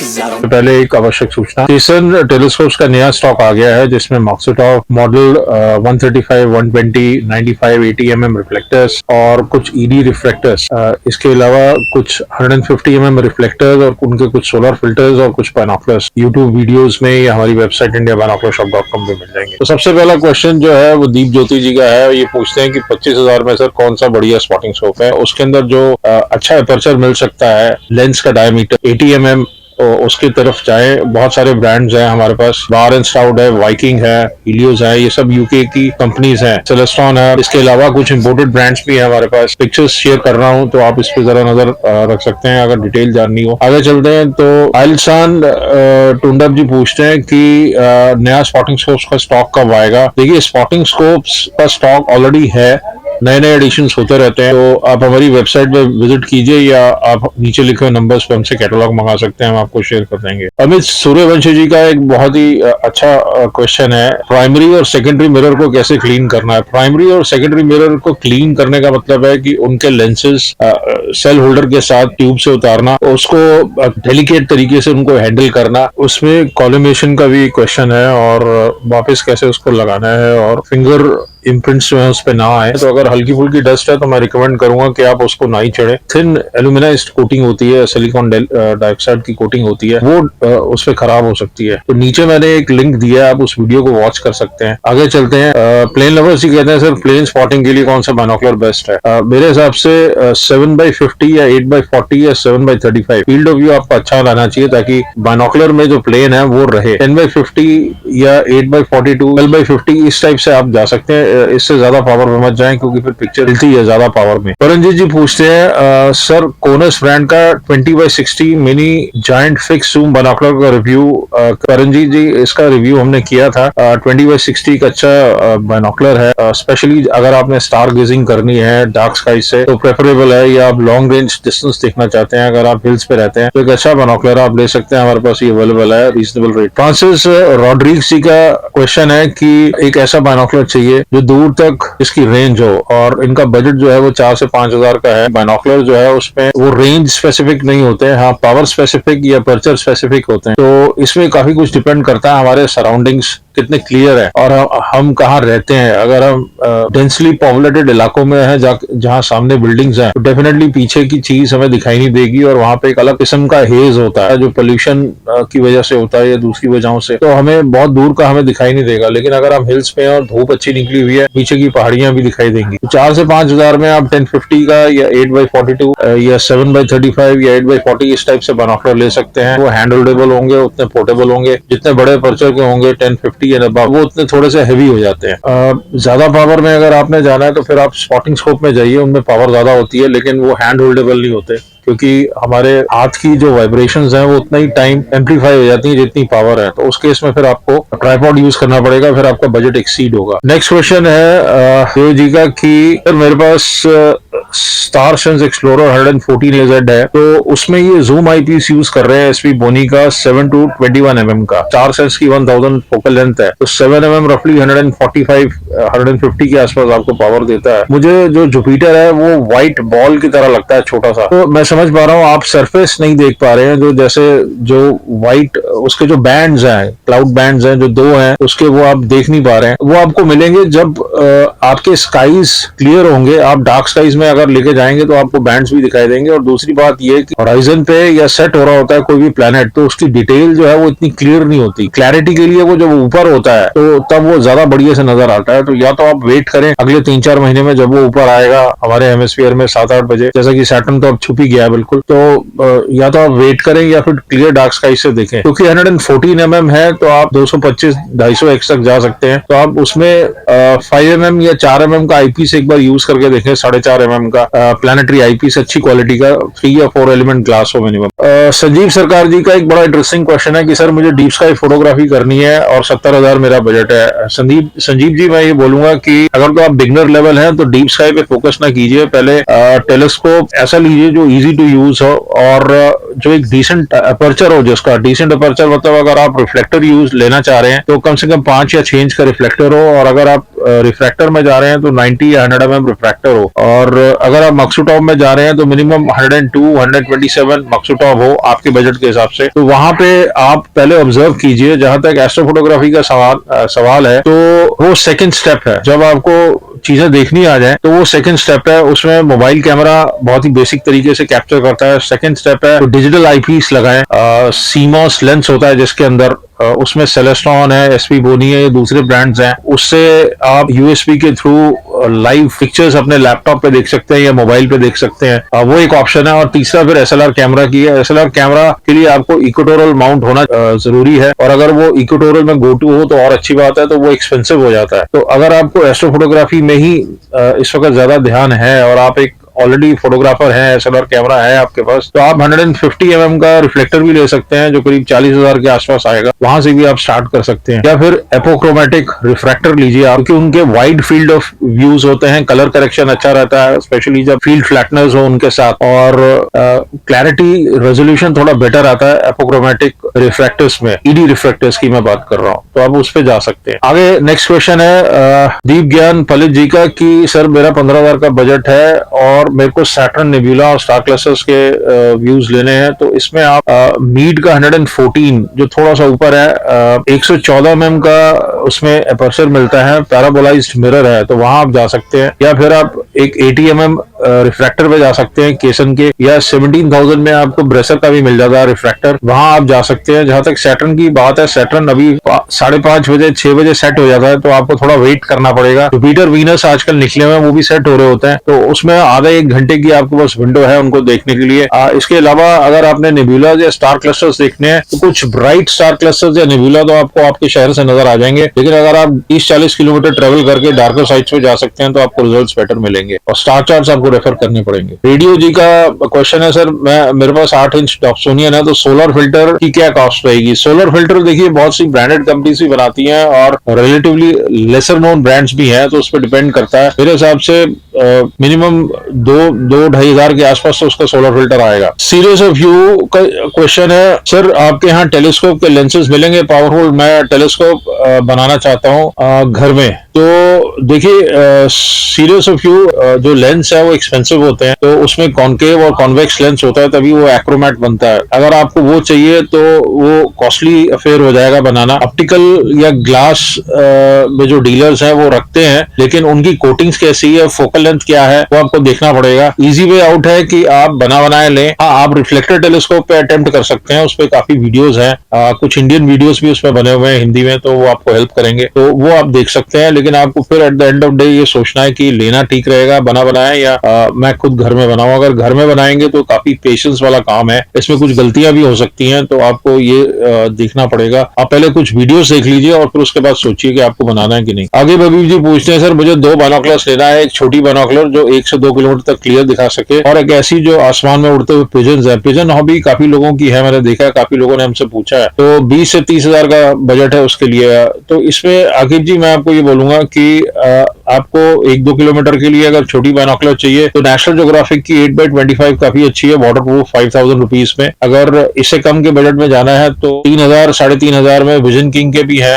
तो पहले एक आवश्यक सूचना, टीसन टेलीस्कोप्स का नया स्टॉक आ गया है जिसमें मॉक्सिटॉफ मॉडल 135, 120, 95, 80 mm रिफ्लेक्टर्स और कुछ ईडी रिफ्लेक्टर्स, इसके अलावा कुछ 150 mm रिफ्लेक्टर्स और उनके कुछ सोलर फिल्टर्स और कुछ बाइनॉकुलर्स यूट्यूब वीडियोस में या हमारी वेबसाइट indiabinocularshop.com पे मिल जाएंगे। तो सबसे पहला क्वेश्चन जो है वो दीप ज्योति जी का है। ये पूछते हैं कि 25,000 में सर कौन सा बढ़िया स्पॉटिंग स्कोप है, उसके अंदर जो अच्छा अपर्चर मिल सकता है, लेंस का डायमीटर 80 mm, उसकी तरफ जाए। बहुत सारे ब्रांड्स हैं हमारे पास, बार एंड स्टाउट है, वाइकिंग है, हीलियोस है, ये सब यूके की कंपनीज हैं, सेलेस्टॉन है। इसके अलावा कुछ इंपोर्टेड ब्रांड्स भी हैं हमारे पास। पिक्चर्स शेयर कर रहा हूं तो आप इस पे जरा नजर रख सकते हैं अगर डिटेल जाननी हो। आगे चलते हैं तो आइलसान टुंडप जी पूछते हैं कि नया स्पॉटिंग स्कोप्स का स्टॉक कब आएगा। देखिए, स्पॉटिंग स्कोप्स का स्टॉक ऑलरेडी है, नए नए एडिशंस होते रहते हैं। तो आप हमारी वेबसाइट पे विजिट कीजिए या आप नीचे लिखे हुए नंबर्स पे हमसे कैटलॉग मंगा सकते हैं, हम आपको शेयर कर देंगे। अमित सूर्यवंशी जी का एक बहुत ही अच्छा क्वेश्चन है, प्राइमरी और सेकेंडरी मिरर को कैसे क्लीन करना है। प्राइमरी और सेकेंडरी मिरर को क्लीन करने का मतलब है कि उनके लेंसेज सेल होल्डर के साथ ट्यूब से उतारना, उसको डेलिकेट तरीके से उनको हैंडल करना, उसमें कॉलिमेशन का भी क्वेश्चन है और वापस कैसे उसको लगाना है और फिंगर इम्प्रिंट्स जो है उस पर ना आए। तो अगर हल्की फुल्की डस्ट है तो मैं रिकमेंड करूंगा कि आप उसको ना ही चढ़े। थिन एल्यूमिनाइज्ड कोटिंग होती है, सिलिकॉन डाइऑक्साइड की कोटिंग होती है, वो उस पर खराब हो सकती है। तो नीचे मैंने एक लिंक दिया है, आप उस वीडियो को वॉच कर सकते हैं। आगे चलते हैं, प्लेन लवर्स ही कहते हैं सर प्लेन स्पॉटिंग के लिए कौन सा बाइनोकुलर बेस्ट है। मेरे हिसाब से 7x50 या 8x40 या 7x35 फील्ड ऑफ व्यू आपका अच्छा लाना चाहिए ताकि बाइनोकुलर में जो प्लेन है वो रहे। 10x50 या 8x42, 12x50 इस टाइप से आप जा सकते हैं। इससे ज्यादा पावर में मत जाएं क्योंकि फिर पिक्चर हिलती है ज्यादा पावर में। परंजीत जी पूछते हैं सर कोनस ब्रांड का 20x60 mini giant fix zoom binocular का रिव्यू। परंजीत जी, इसका रिव्यू हमने किया था। 20x60 एक अच्छा बाइनोकुलर है, स्पेशली अगर आपने स्टार गेजिंग करनी है डार्क स्काई से तो प्रेफरेबल है, या आप लॉन्ग रेंज डिस्टेंस देखना चाहते हैं, अगर आप हिल्स पे रहते हैं तो एक अच्छा बाइनोकुलर आप ले सकते हैं। हमारे पास ये अवेलेबल है रीजनेबल रेट। फ्रांसिस रॉड्रिग्स जी का क्वेश्चन है कि एक ऐसा बाइनोकुलर चाहिए जो दूर तक इसकी रेंज हो, और इनका बजट जो है वो 4 से 5,000 का है। बाइनोकुलर जो है उसमें वो रेंज स्पेसिफिक नहीं होते हैं, हाँ पावर स्पेसिफिक या अपर्चर स्पेसिफिक होते हैं। तो इसमें काफी कुछ डिपेंड करता है हमारे सराउंडिंग्स कितने क्लियर है और हम कहाँ रहते हैं। अगर हम डेंसली पॉपुलेटेड इलाकों में है जहाँ सामने बिल्डिंग्स हैं तो डेफिनेटली पीछे की चीज हमें दिखाई नहीं देगी और वहां पे एक अलग किस्म का हेज होता है जो पोल्यूशन की वजह से होता है या दूसरी वजहों से, तो हमें बहुत दूर का हमें दिखाई नहीं देगा। लेकिन अगर हम हिल्स पे हैं और धूप अच्छी निकली हुई है, पीछे की पहाड़ियां भी दिखाई देंगी। तो 4 से 5,000 में आप 1050 का या 8x42 या 7x35 या 8x40 इस टाइप से बाइनोकुलर ले सकते हैं। वो हैंड होल्डेबल होंगे, उतने पोर्टेबल होंगे। जितने बड़े अपर्चर के होंगे 1050 वो उतने थोड़े से हेवी हो जाते हैं। ज्यादा पावर में अगर आपने जाना है तो फिर आप स्पॉटिंग स्कोप में जाइए, उनमें पावर ज्यादा होती है लेकिन वो हैंड होल्डेबल नहीं होते क्योंकि हमारे हाथ की जो वाइब्रेशंस हैं वो उतना ही टाइम एम्पलीफाई हो जाती है जितनी पावर है। तो उस केस में फिर आपको ट्राइपॉड यूज करना पड़ेगा, फिर आपका बजट एक्सीड होगा। नेक्स्ट क्वेश्चन है देव जी का कि सर मेरे पास स्टार सेंस एक्सप्लोरर 114 AZ है, तो उसमें ये जूम आईपीस यूज कर रहे हैं एसपी बोनी का 7 to 21 mm का। स्टार सेंस की 1000 फोकल लेंथ है, तो 7 mm रफली 145-150 के आसपास आपको पावर देता है। मुझे जो जुपिटर है वो व्हाइट बॉल की तरह लगता है, छोटा सा। तो मैं समझ पा रहा हूँ आप सरफेस नहीं देख पा रहे हैं, जो जैसे जो व्हाइट उसके जो बैंड्स हैं, क्लाउड बैंड्स हैं जो 2 हैं उसके, वो आप देख नहीं पा रहे हैं। वो आपको मिलेंगे जब आपके स्काईज क्लियर होंगे। आप डार्क स्काईज में अगर लेके जाएंगे तो आपको बैंड्स भी दिखाई देंगे। और दूसरी बात ये कि होराइजन पे या सेट हो रहा होता है कोई भी प्लेनेट, तो उसकी डिटेल जो है वो इतनी क्लियर नहीं होती। क्लैरिटी के लिए वो जब ऊपर होता है तो तब वो ज्यादा बढ़िया से नजर आता है। तो या तो आप वेट करें अगले 3-4 महीने में जब वो ऊपर आएगा हमारे हेमिस्फीयर में 7-8 बजे, जैसा कि सैटर्न तो अब छुप ही गया है बिल्कुल, तो या तो आप वेट करें या फिर क्लियर डार्क स्काई से देखें। क्योंकि 114 mm है तो आप 225-250x तक जा सकते हैं। तो आप उसमें 5 mm या 4 mm का आईपीस एक बार यूज करके देखें, 4.5 mm का प्लानिटरी आईपीस अच्छी क्वालिटी का, 3 या 4 एलिमेंट ग्लास हो मिनिमम। संजीव सरकार जी का एक बड़ा इंटरेस्टिंग क्वेश्चन है कि सर मुझे डीप स्काई फोटोग्राफी करनी है और 70,000 मेरा बजट है। संजीव जी, मैं ये बोलूंगा कि अगर तो आप बिगनर लेवल हैं तो डीप स्काई पे फोकस ना कीजिए, पहले टेलीस्कोप ऐसा लीजिए जो इजी इजी टू यूज हो और जो एक डिसेंट अपर्चर हो, जिसका डिसेंट अपर्चर मतलब अगर आप रिफ्लेक्टर यूज लेना चाह रहे हैं तो कम से कम 5 या 6 इंच का रिफ्लेक्टर हो, और अगर आप रिफ्रैक्टर में जा रहे हैं तो 90 या 100 mm रिफ्रैक्टर हो, और अगर आप मक्सूटॉप में जा रहे हैं तो मिनिमम 102 127 मक्सूटॉप हो आपके बजट के हिसाब से। तो वहां पे आप पहले ऑब्जर्व कीजिए। जहां तक एस्ट्रोफोटोग्राफी का सवाल है, तो वो सेकंड स्टेप है। जब आपको चीजें देखनी आ जाए तो वो सेकंड स्टेप है, उसमें मोबाइल कैमरा बहुत ही बेसिक तरीके से कैप्चर करता है। सेकंड स्टेप है तो डिजिटल आईपीस लगाएं। सीमॉस लेंस होता है जिसके अंदर, उसमें सेलेस्टॉन है, एसपी बोनी है, ये दूसरे ब्रांड्स हैं। उससे आप यूएसबी के थ्रू लाइव पिक्चर्स अपने लैपटॉप पे देख सकते हैं या मोबाइल पे देख सकते हैं, वो एक ऑप्शन है। और तीसरा फिर एसएलआर कैमरा की है। एसएलआर कैमरा के लिए आपको इक्वेटोरियल माउंट होना जरूरी है, और अगर वो इक्वेटोरियल में गो टू हो तो और अच्छी बात है, तो वो एक्सपेंसिव हो जाता है। तो अगर आपको एस्ट्रोफोटोग्राफी में ही इस वक्त ज्यादा ध्यान है और आप एक ऑलरेडी फोटोग्राफर है, एसएलआर कैमरा है आपके पास, तो आप 150 mm का रिफ्लेक्टर भी ले सकते हैं जो करीब 40,000 के आसपास आएगा। वहां से भी आप स्टार्ट कर सकते हैं, या फिर एपोक्रोमेटिक रिफ्रैक्टर लीजिए आप, क्योंकि उनके वाइड फील्ड ऑफ व्यूज होते हैं, कलर करेक्शन अच्छा रहता है, स्पेशली जब फील्ड फ्लैटनेस हो उनके साथ, और क्लैरिटी रेजोल्यूशन थोड़ा बेटर आता है एपोक्रोमेटिक रिफ्रैक्टर्स में। ईडी रिफ्रैक्टर्स की मैं बात कर रहा हूँ, तो आप उस पर जा सकते हैं। आगे नेक्स्ट क्वेश्चन है दीप ज्ञान पलित जी का कि सर मेरा 15,000 का बजट है और मेरे को सैटर्न, नेबुला और स्टार क्लस्टर्स के व्यूज लेने हैं, तो इसमें आप मीड का 114 जो थोड़ा सा ऊपर है, 114 mm का उसमें अपर्चर मिलता है, पैराबोलाइज्ड मिरर है, तो वहां आप जा सकते हैं। या फिर आप एक 80 mm रिफ्रैक्टर पे जा सकते हैं केसन के, या 17,000 में आपको ब्रेसर का भी मिल जाता है रिफ्रैक्टर, वहां आप जा सकते हैं। जहां तक सैटर्न की बात है, सैटर्न अभी 5:30 बजे 6 बजे सेट हो जाता है, तो आपको थोड़ा वेट करना पड़ेगा। जुपिटर वीनस आजकल निकले हुए हैं, वो भी सेट हो रहे होते हैं, तो उसमें आधा 1 घंटे की आपके पास विंडो है उनको देखने के लिए। इसके अलावा अगर आपने नेबुला या स्टार क्लस्टर्स देखने हैं, तो कुछ ब्राइट स्टार क्लस्टर्स या नेबुला तो आपको आपके शहर से नजर आ जाएंगे, लेकिन अगर आप 30-40 किलोमीटर ट्रेवल करके डार्कर साइड्स पे जा सकते हैं तो आपको रिजल्ट्स बेटर मिलेंगे, और स्टार चार्ट्स आपको रेफर करने पड़ेंगे। रेडियो जी का क्वेश्चन है सर, मेरे पास 8 इंच डॉप्सोनियन है, तो सोलर फिल्टर की क्या कॉस्ट रहेगी? सोलर फिल्टर देखिए बहुत सी ब्रांडेड कंपनीज भी बनाती हैं और रिलेटिवली लेसर नोन ब्रांड्स भी हैं, तो उस पर डिपेंड करता है। मेरे हिसाब से मिनिमम 2-2-2.5 हजार के आसपास तो उसका सोलर फिल्टर आएगा। सीरीज ऑफ यू का क्वेश्चन है सर, आपके यहाँ टेलीस्कोप के लेंसेज मिलेंगे पावरफुल? मैं टेलीस्कोप बनाना चाहता हूँ घर में। तो देखिए सीरीज ऑफ यू जो लेंस है वो एक्सपेंसिव होते हैं, तो उसमें कॉन्केव और कॉन्वेक्स लेंस होता है, तभी वो एक्रोमैट बनता है। अगर आपको वो चाहिए तो वो कॉस्टली अफेयर हो जाएगा बनाना। ऑप्टिकल या ग्लास में जो डीलर्स हैं वो रखते हैं, लेकिन उनकी कोटिंग्स कैसी है, फोकल लेंथ क्या है, वो आपको देखना पड़ेगा। इजी वे आउट है कि आप बना बनाए लें। हाँ, आप रिफ्लेक्टर टेलीस्कोप पे अटेम्प्ट कर सकते हैं, उस पर काफी वीडियोस हैं, कुछ इंडियन वीडियोस भी उसमें बने हुए हैं हिंदी में, तो वो आपको हेल्प करेंगे, तो वो आप देख सकते हैं। लेकिन आपको फिर at the end of day ये सोचना है कि लेना ठीक रहेगा बना बनाया, या मैं खुद घर में बनाऊं। अगर घर में बनाएंगे तो काफी पेशेंस वाला काम है, इसमें कुछ गलतियां भी हो सकती हैं, तो आपको ये देखना पड़ेगा। आप पहले कुछ वीडियोस देख लीजिए और फिर उसके बाद सोचिए कि आपको बनाना है कि नहीं। आगे बबीब जी पूछते हैं सर, मुझे 2 बाइनोकुलर्स लेना है, एक छोटी बाइनोकुलर जो 1 से 2 किलोमीटर तक क्लियर दिखा सके, और एक ऐसी जो आसमान में उड़ते हुए पिजन्स है। पिजन हॉबी काफी लोगों की है, मैंने देखा है, काफी लोगों ने हमसे पूछा है, तो 20 से 30 हजार का बजट है उसके लिए। तो इसमें आकिब जी मैं आपको ये बोलूंगा कि आपको 1-2 किलोमीटर के लिए अगर छोटी बाइनोकुलर चाहिए तो नेशनल ज्योग्राफिक की 8x25 काफी अच्छी है, वाटर प्रूफ, 5,000 रुपीज में। अगर इससे कम के बजट में जाना है तो 3,000 3,500 में विजन किंग के भी है,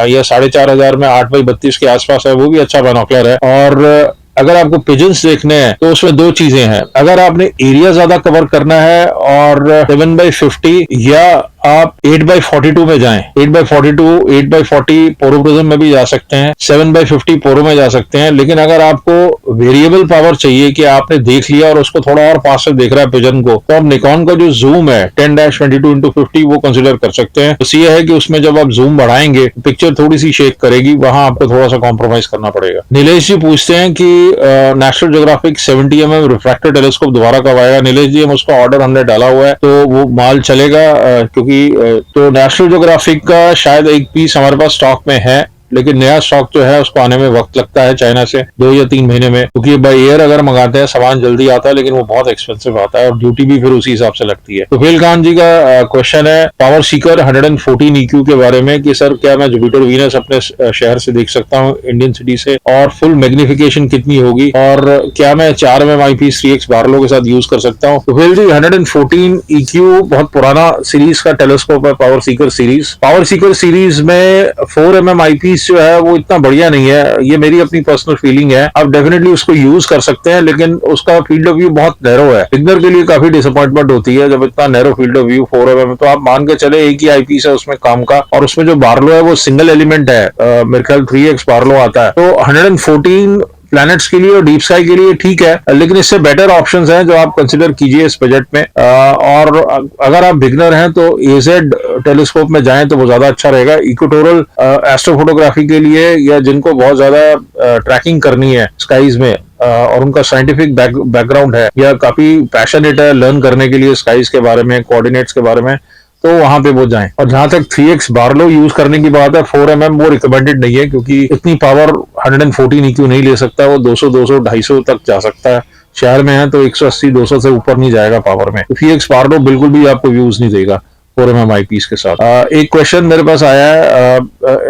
या 4,500 में 8x32 के आसपास है, वो भी अच्छा बाइनोकुलर है। और अगर आपको पिजन्स देखने हैं तो उसमें 2 चीजें हैं, अगर आपने एरिया ज्यादा कवर करना है और 7x50 या आप 8x42 में जाएं, 8x42, 8x40 पोरोप्रिज्म में भी जा सकते हैं, 7x50 पोरो में जा सकते हैं। लेकिन अगर आपको वेरिएबल पावर चाहिए कि आपने देख लिया और उसको थोड़ा और पास से देख रहा है पिजन को, तो आप निकॉन का जो जूम है 10-22x50 वो कंसिडर कर सकते हैं। तो ये है कि उसमें जब आप जूम बढ़ाएंगे पिक्चर थोड़ी सी शेक करेगी, वहां आपको थोड़ा सा कॉम्प्रोमाइज करना पड़ेगा। नीलेश जी पूछते हैं कि national geographic 70 mm refractor telescope दोबारा कब आएगा? नीलेश जी हम उसका ऑर्डर हमने डाला हुआ है, तो वो माल चलेगा, क्योंकि तो नेशनल ज्योग्राफिक का शायद एक पीस हमारे पास स्टॉक में है, लेकिन नया स्टॉक जो है उसको आने में वक्त लगता है चाइना से 2 या 3 महीने में, क्योंकि बाय एयर अगर मंगाते हैं सामान जल्दी आता है लेकिन वो बहुत एक्सपेंसिव आता है और ड्यूटी भी फिर उसी हिसाब से लगती है। तो फेल खान जी का क्वेश्चन है पावर सीकर 114 EQ के बारे में कि सर क्या मैं जुपिटर वीनस अपने शहर से देख सकता हूँ, इंडियन सिटी से, और फुल मैग्निफिकेशन कितनी होगी, और क्या मैं 4mm IPS 3x बार्लो के साथ यूज कर सकता हूँ। तो फेल जी 114 EQ बहुत पुराना सीरीज का टेलीस्कोप है, power Sikar series. Power Sikar series में 4mm IPS जो है वो इतना बढ़िया नहीं है, ये मेरी अपनी पर्सनल फीलिंग है। आप डेफिनेटली उसको यूज कर सकते हैं लेकिन उसका फील्ड ऑफ व्यू बहुत नैरो है। बिगनर के लिए काफी डिसअपॉइंटमेंट होती है जब इतना narrow field of view 4mm। तो आप मान के चले एक ही IPS है उसमें काम का, और उसमें जो बार्लो है वो सिंगल एलिमेंट है, मेरे ख्याल 3x बार्लो आता है। तो 114 प्लैनेट्स के लिए और डीप स्काई के लिए ठीक है, लेकिन इससे बेटर ऑप्शंस हैं जो आप कंसिडर कीजिए इस बजट में। और अगर आप बिगनर हैं तो एजेड टेलीस्कोप में जाएं तो वो ज्यादा अच्छा रहेगा। इक्वेटोरल एस्ट्रोफोटोग्राफी के लिए या जिनको बहुत ज्यादा ट्रैकिंग करनी है स्काईज में और उनका साइंटिफिक बैकग्राउंड है या काफी पैशनेट है लर्न करने के लिए स्काईज के बारे में, कोऑर्डिनेट्स के बारे में, तो वहां पे वो जाएं। और जहां तक 3x बार्लो यूज करने की बात है, 4mm वो रिकमेंडेड नहीं है क्योंकि इतनी पावर 114 EQ नहीं ले सकता, वो 200, 200, 250 तक जा सकता है। शहर में है तो 180, 200 से ऊपर नहीं जाएगा पावर में। 3x बार्लो बिल्कुल भी आपको व्यूज नहीं देगा 4mm IPS के साथ। एक क्वेश्चन मेरे पास आया है,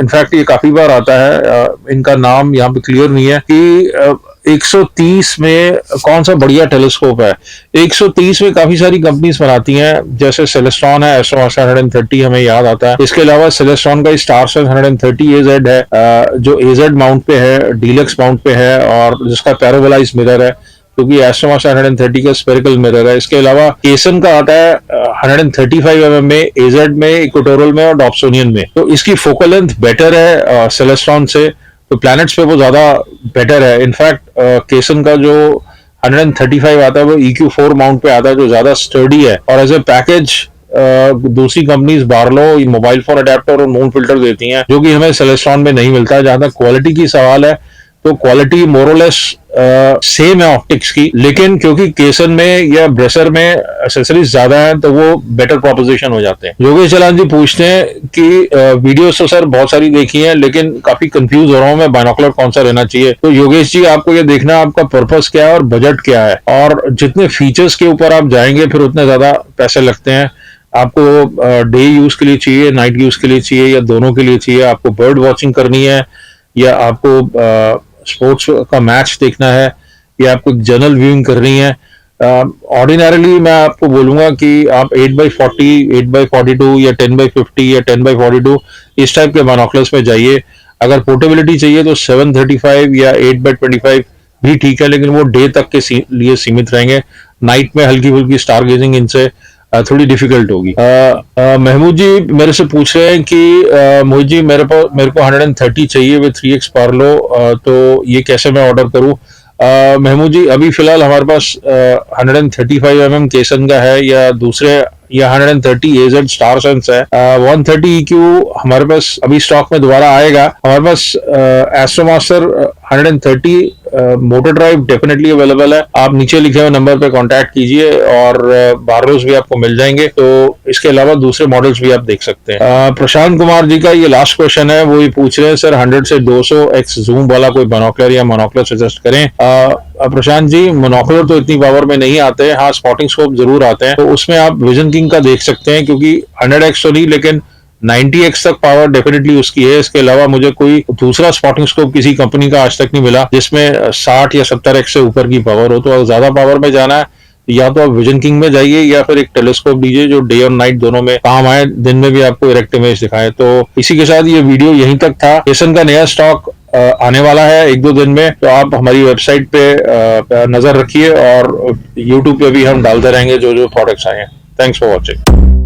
इनफैक्ट ये काफी बार आता है, इनका नाम यहाँ पे क्लियर नहीं है कि 130 में कौन सा बढ़िया टेलीस्कोप है। 130 में काफी सारी कंपनीज बनाती हैं, जैसे सेलेस्ट्रॉन है, एस्ट्रोमास 130 हमें याद आता है। इसके अलावा सेलेस्ट्रॉन का स्टार सेंस 130 AZ है, जो AZ माउंट पे है, डीलक्स माउंट पे है और जिसका पैराबोलाइज मिरर है, क्योंकि एस्ट्रोमास 130 का स्फेरिकल मिरर है। इसके अलावा केसन का आता है 135mm में, AZ में, इक्वेटोरल में और डॉप्सोनियन में। तो इसकी फोकल लेंथ बेटर है सेलेस्ट्रॉन से, तो प्लैनेट्स पे वो ज्यादा बेटर है। इनफैक्ट केसन का जो 135 आता है वो EQ4 माउंट पे आता है जो ज्यादा स्टर्डी है, और एज ए पैकेज दूसरी companies Barlow mobile phone adapter और मून फिल्टर देती हैं जो कि हमें सेलेस्ट्रॉन में नहीं मिलता है। जहां तक क्वालिटी की सवाल है तो क्वालिटी मोरलेस सेम है ऑप्टिक्स की, लेकिन क्योंकि केसन में या ब्रेसर में एक्सेसरीज ज्यादा है तो वो बेटर प्रोपोजिशन हो जाते हैं। योगेश जलान जी पूछते हैं कि वीडियोस तो सर बहुत सारी देखी हैं लेकिन काफी कंफ्यूज हो रहा हूं मैं, बाइनोकुलर कौन सा लेना चाहिए। तो योगेश जी आपको ये देखना आपका पर्पस क्या है और बजट क्या है, और जितने फीचर्स के ऊपर आप जाएंगे फिर उतने ज्यादा पैसे लगते हैं। आपको डे यूज के लिए चाहिए, नाइट यूज के लिए चाहिए, या दोनों के लिए चाहिए, आपको बर्ड वॉचिंग करनी है, या आपको स्पोर्ट्स का मैच देखना है, या आपको जर्नल व्यूइंग करनी है। ऑर्डिनरली मैं आपको बोलूंगा कि आप 8x40, 8x42 या 10x50 या 10x42 इस टाइप के बाइनोकुलर्स में जाइए। अगर पोर्टेबिलिटी चाहिए तो 735 या 8x25 भी ठीक है, लेकिन वो डे तक के लिए सीमित रहेंगे। नाइट में हल्की फुल्की स्टार गेजिंग इनसे थोड़ी डिफिकल्ट होगी। महमूद जी मेरे से पूछ रहे हैं कि मोहित जी मेरे को 130 चाहिए विद 3x बार्लो, तो ये कैसे मैं ऑर्डर करूं। महमूद जी अभी फिलहाल हमारे पास 135mm केसन का है या दूसरे या 130 AZ स्टार सेंस है। 130 EQ हमारे पास अभी स्टॉक में दोबारा आएगा। हमारे पास एस्ट्रोमास्टर 130 मोटर ड्राइव डेफिनेटली अवेलेबल है। आप नीचे लिखे हुए नंबर पे कांटेक्ट कीजिए और बार्लोस भी आपको मिल जाएंगे। तो इसके अलावा दूसरे मॉडल्स भी आप देख सकते हैं। प्रशांत कुमार जी का ये लास्ट क्वेश्चन है, वो ये पूछ रहे हैं सर 100 से 200x जूम वाला कोई बाइनोकुलर या मोनोकुलर सजेस्ट करें। प्रशांत जी मोनोकुलर तो इतनी पावर में नहीं आते हैं, हाँ स्पॉटिंग स्कोप जरूर आते हैं, तो उसमें आप विजन किंग का देख सकते हैं क्योंकि 100x तो नहीं लेकिन 90x तक पावर डेफिनेटली उसकी है। इसके अलावा मुझे कोई दूसरा स्पॉटिंग स्कोप किसी कंपनी का आज तक नहीं मिला जिसमें 60 या 70x से ऊपर की पावर हो। तो अगर ज्यादा पावर में जाना है या तो आप विजन किंग में जाइए या फिर एक टेलीस्कोप लीजिए जो डे और नाइट दोनों में काम आए, दिन में भी आपको इरेक्ट इमेज दिखाए। तो इसी के साथ ये वीडियो यहीं तक था। केसन का नया स्टॉक आने वाला है 1-2 दिन में, तो आप हमारी वेबसाइट पे नजर रखिए और यूट्यूब पे भी हम डालते रहेंगे जो जो प्रोडक्ट्स आए हैं। Thanks for watching.